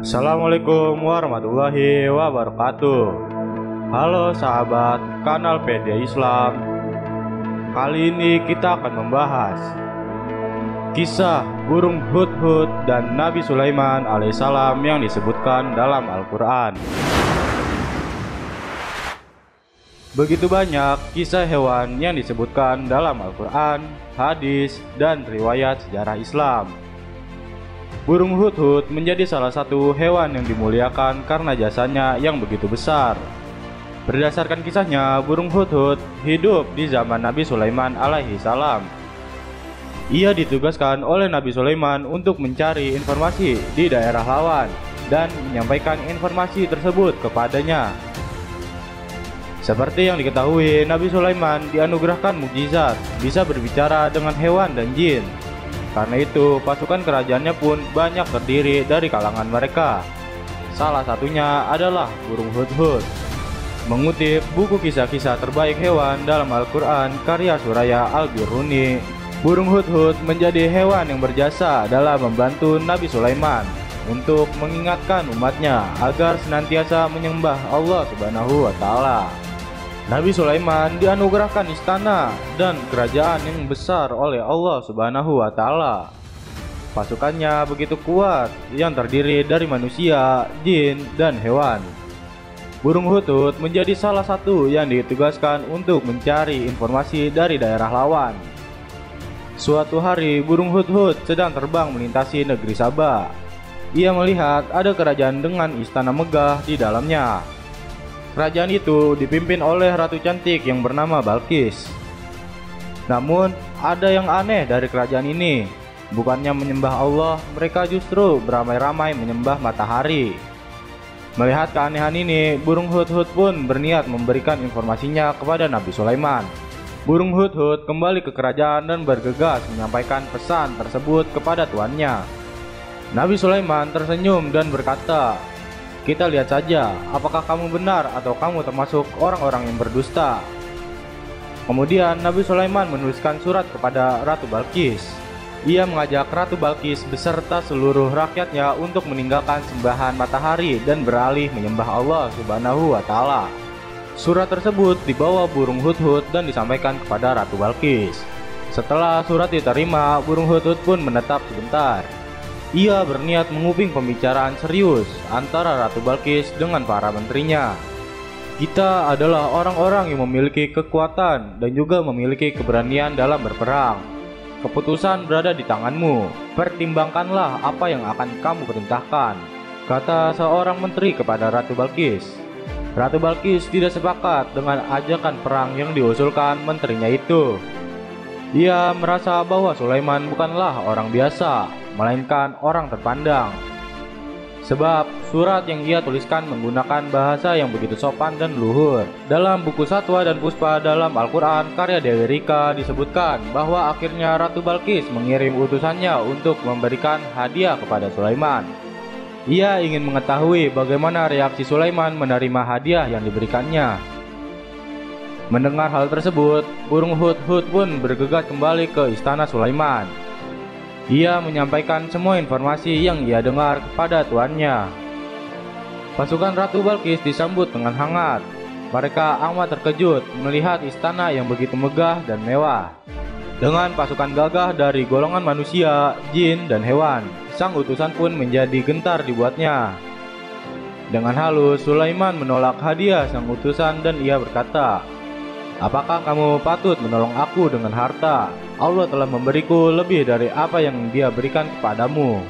Assalamualaikum warahmatullahi wabarakatuh. Halo sahabat kanal Pedia Islam. Kali ini kita akan membahas kisah burung hudhud dan Nabi Sulaiman alaihissalam yang disebutkan dalam Al-Quran. Begitu banyak kisah hewan yang disebutkan dalam Al-Quran, hadis, dan riwayat sejarah Islam. Burung hudhud menjadi salah satu hewan yang dimuliakan karena jasanya yang begitu besar. Berdasarkan kisahnya, burung hudhud hidup di zaman Nabi Sulaiman alaihi salam. Ia ditugaskan oleh Nabi Sulaiman untuk mencari informasi di daerah lawan dan menyampaikan informasi tersebut kepadanya. Seperti yang diketahui, Nabi Sulaiman dianugerahkan mukjizat, bisa berbicara dengan hewan dan jin. Karena itu, pasukan kerajaannya pun banyak terdiri dari kalangan mereka. Salah satunya adalah burung hudhud. Mengutip buku kisah-kisah terbaik hewan dalam Al-Quran karya Suraya Al-Biruni, burung hudhud menjadi hewan yang berjasa dalam membantu Nabi Sulaiman untuk mengingatkan umatnya agar senantiasa menyembah Allah Subhanahu wa Ta'ala. Nabi Sulaiman dianugerahkan istana dan kerajaan yang besar oleh Allah Subhanahu wa Ta'ala. Pasukannya begitu kuat yang terdiri dari manusia, jin, dan hewan. Burung hudhud menjadi salah satu yang ditugaskan untuk mencari informasi dari daerah lawan. Suatu hari burung hudhud sedang terbang melintasi negeri Sabah. Ia melihat ada kerajaan dengan istana megah di dalamnya. Kerajaan itu dipimpin oleh ratu cantik yang bernama Balqis. Namun, ada yang aneh dari kerajaan ini. Bukannya menyembah Allah, mereka justru beramai-ramai menyembah matahari. Melihat keanehan ini, burung hudhud pun berniat memberikan informasinya kepada Nabi Sulaiman. Burung hudhud kembali ke kerajaan dan bergegas menyampaikan pesan tersebut kepada tuannya. Nabi Sulaiman tersenyum dan berkata, "Kita lihat saja, apakah kamu benar atau kamu termasuk orang-orang yang berdusta." Kemudian Nabi Sulaiman menuliskan surat kepada Ratu Balqis. Ia mengajak Ratu Balqis beserta seluruh rakyatnya untuk meninggalkan sembahan matahari dan beralih menyembah Allah Subhanahu wa Ta'ala. Surat tersebut dibawa burung hudhud dan disampaikan kepada Ratu Balqis. Setelah surat diterima, burung hudhud pun menetap sebentar. Ia berniat menguping pembicaraan serius antara Ratu Balqis dengan para menterinya. "Kita adalah orang-orang yang memiliki kekuatan dan juga memiliki keberanian dalam berperang. Keputusan berada di tanganmu. Pertimbangkanlah apa yang akan kamu perintahkan," kata seorang menteri kepada Ratu Balqis. Ratu Balqis tidak sepakat dengan ajakan perang yang diusulkan menterinya itu. Ia merasa bahwa Sulaiman bukanlah orang biasa, melainkan orang terpandang. Sebab surat yang ia tuliskan menggunakan bahasa yang begitu sopan dan luhur. Dalam buku Satwa dan Puspa dalam Al-Quran karya Dewi Rika disebutkan bahwa akhirnya Ratu Balqis mengirim utusannya untuk memberikan hadiah kepada Sulaiman. Ia ingin mengetahui bagaimana reaksi Sulaiman menerima hadiah yang diberikannya. Mendengar hal tersebut, burung hudhud pun bergegas kembali ke istana Sulaiman. Ia menyampaikan semua informasi yang ia dengar kepada tuannya. Pasukan Ratu Balqis disambut dengan hangat. Mereka amat terkejut melihat istana yang begitu megah dan mewah. Dengan pasukan gagah dari golongan manusia, jin, dan hewan, sang utusan pun menjadi gentar dibuatnya. Dengan halus, Sulaiman menolak hadiah sang utusan dan ia berkata, "Apakah kamu patut menolong aku dengan harta? Allah telah memberiku lebih dari apa yang Dia berikan kepadamu."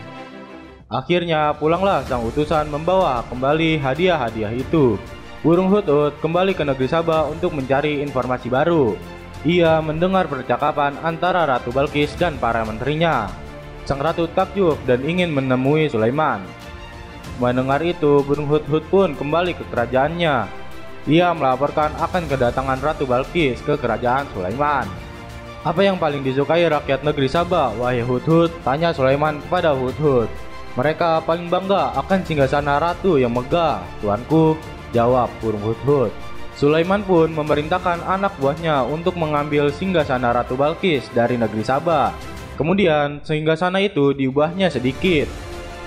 Akhirnya pulanglah sang utusan membawa kembali hadiah-hadiah itu. Burung hudhud kembali ke negeri Sabah untuk mencari informasi baru. Ia mendengar percakapan antara Ratu Balqis dan para menterinya. Sang ratu takjub dan ingin menemui Sulaiman. Mendengar itu, burung hudhud pun kembali ke kerajaannya. Ia melaporkan akan kedatangan Ratu Balqis ke kerajaan Sulaiman. "Apa yang paling disukai rakyat negeri Sabah, wahai hudhud?" tanya Sulaiman kepada hudhud. "Mereka paling bangga akan singgasana ratu yang megah, tuanku," jawab burung hudhud. Sulaiman pun memerintahkan anak buahnya untuk mengambil singgasana Ratu Balkis dari negeri Sabah. Kemudian singgasana itu diubahnya sedikit.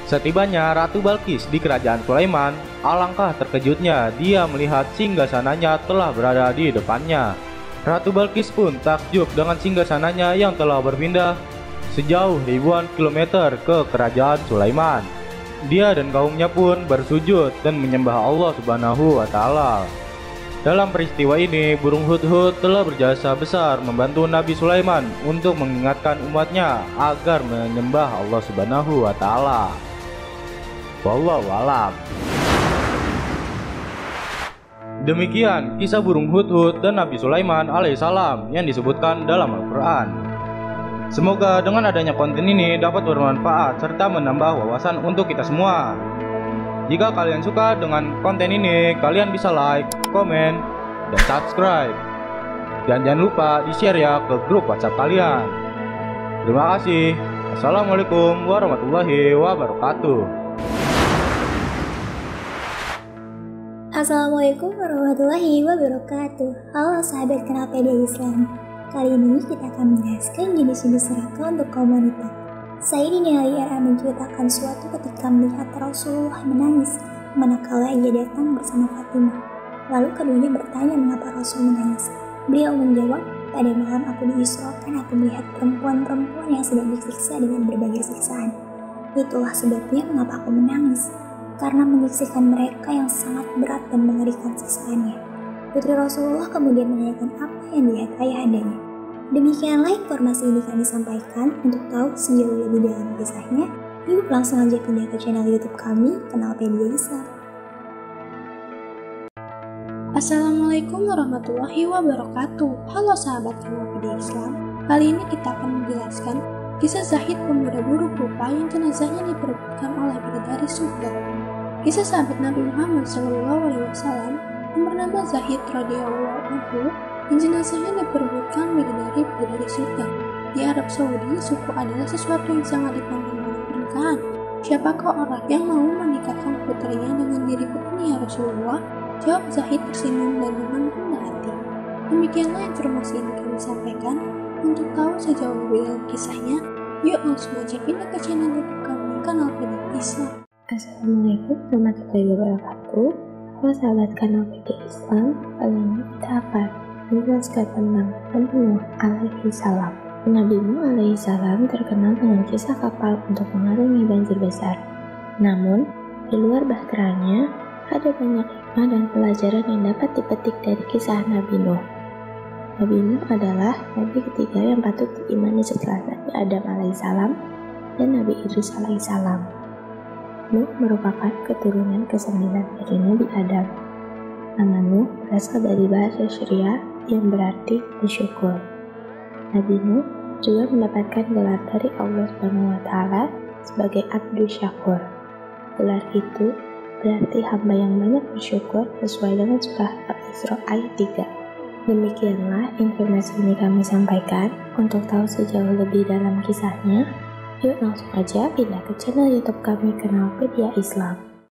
Setibanya Ratu Balkis di kerajaan Sulaiman, alangkah terkejutnya dia melihat singgasananya telah berada di depannya. Ratu Balkis pun takjub dengan singgasananya yang telah berpindah sejauh ribuan kilometer ke kerajaan Sulaiman. Dia dan kaumnya pun bersujud dan menyembah Allah Subhanahu wa Ta'ala. Dalam peristiwa ini, burung hudhud telah berjasa besar membantu Nabi Sulaiman untuk mengingatkan umatnya agar menyembah Allah Subhanahu wa Ta'ala. Wallahu a'lam. Demikian kisah burung hudhud dan Nabi Sulaiman alaihissalam yang disebutkan dalam Al-Quran. Semoga dengan adanya konten ini dapat bermanfaat serta menambah wawasan untuk kita semua. Jika kalian suka dengan konten ini, kalian bisa like, komen, dan subscribe. Dan jangan lupa di-share ya ke grup WhatsApp kalian. Terima kasih. Assalamualaikum warahmatullahi wabarakatuh. Assalamualaikum warahmatullahi wabarakatuh. Halo sahabat Kenalpedia Islam. Kali ini kita akan menjelaskan jenis-jenis neraka untuk kaum wanita. Sayyidina Ali RA menceritakan suatu ketika melihat Rasulullah menangis manakala ia datang bersama Fatimah. Lalu keduanya bertanya mengapa Rasul menangis. Beliau menjawab, pada malam aku diisrokan aku melihat perempuan-perempuan yang sedang disiksa dengan berbagai siksaan. Itulah sebabnya mengapa aku menangis, karena menyaksikan mereka yang sangat berat dan mengerikan siksaannya. Putri Rasulullah kemudian menanyakan apa yang dilihat ayahandanya. Demikianlah informasi ini kami sampaikan. Untuk tahu sejauh lebih dalam kisahnya, yuk langsung aja pindah ke channel YouTube kami, Kenalpedia Islam. Assalamualaikum warahmatullahi wabarakatuh. Halo sahabat Kenalpedia Islam. Kali ini kita akan menjelaskan kisah Zahid, pemuda buruk rupa yang jenazahnya diperebutkan oleh bidadari surga. Kisah sahabat Nabi Muhammad SAW yang bernama Zahid radhiyallahu anhu yang jenazahnya diperebutkan bidadari surga. Di Arab Saudi, suku adalah sesuatu yang sangat dipandang dalam pernikahan. Siapakah orang yang mau menikahkan putrinya dengan diriku ini ya Rasulullah? Jawab Zahid tersenyum dan dengan rendah hati. Demikianlah informasi yang kami sampaikan. Untuk tahu sejauh lebih dalam kisahnya, yuk langsung aja pindah ke channel YouTube kami, Kenalpedia Islam. Assalamualaikum warahmatullahi wabarakatuh. Halo sahabat Kenalpedia Islam. Kali ini kita akan menjelaskan tentang Nabi Nuh alaihi salam. Nabi Nuh alaihi salam terkenal dengan kisah kapal untuk mengarungi banjir besar. Namun, di luar bahteranya, ada banyak hikmah dan pelajaran yang dapat dipetik dari kisah Nabi Nuh. Nabi Nuh adalah nabi ketiga yang patut diimani setelah Nabi Adam alaihissalam dan Nabi Idris alaihissalam. Nuh merupakan keturunan ke-9 dari Nabi Adam. Nama Nuh berasal dari bahasa Syria yang berarti bersyukur. Nabi Nuh juga mendapatkan gelar dari Allah SWT sebagai Abdul Syakur. Gelar itu berarti hamba yang banyak bersyukur sesuai dengan surah Al-Isra ayat 3. Demikianlah informasi ini kami sampaikan. Untuk tahu sejauh lebih dalam kisahnya, yuk langsung aja pindah ke channel YouTube kami, Kenalpedia Islam.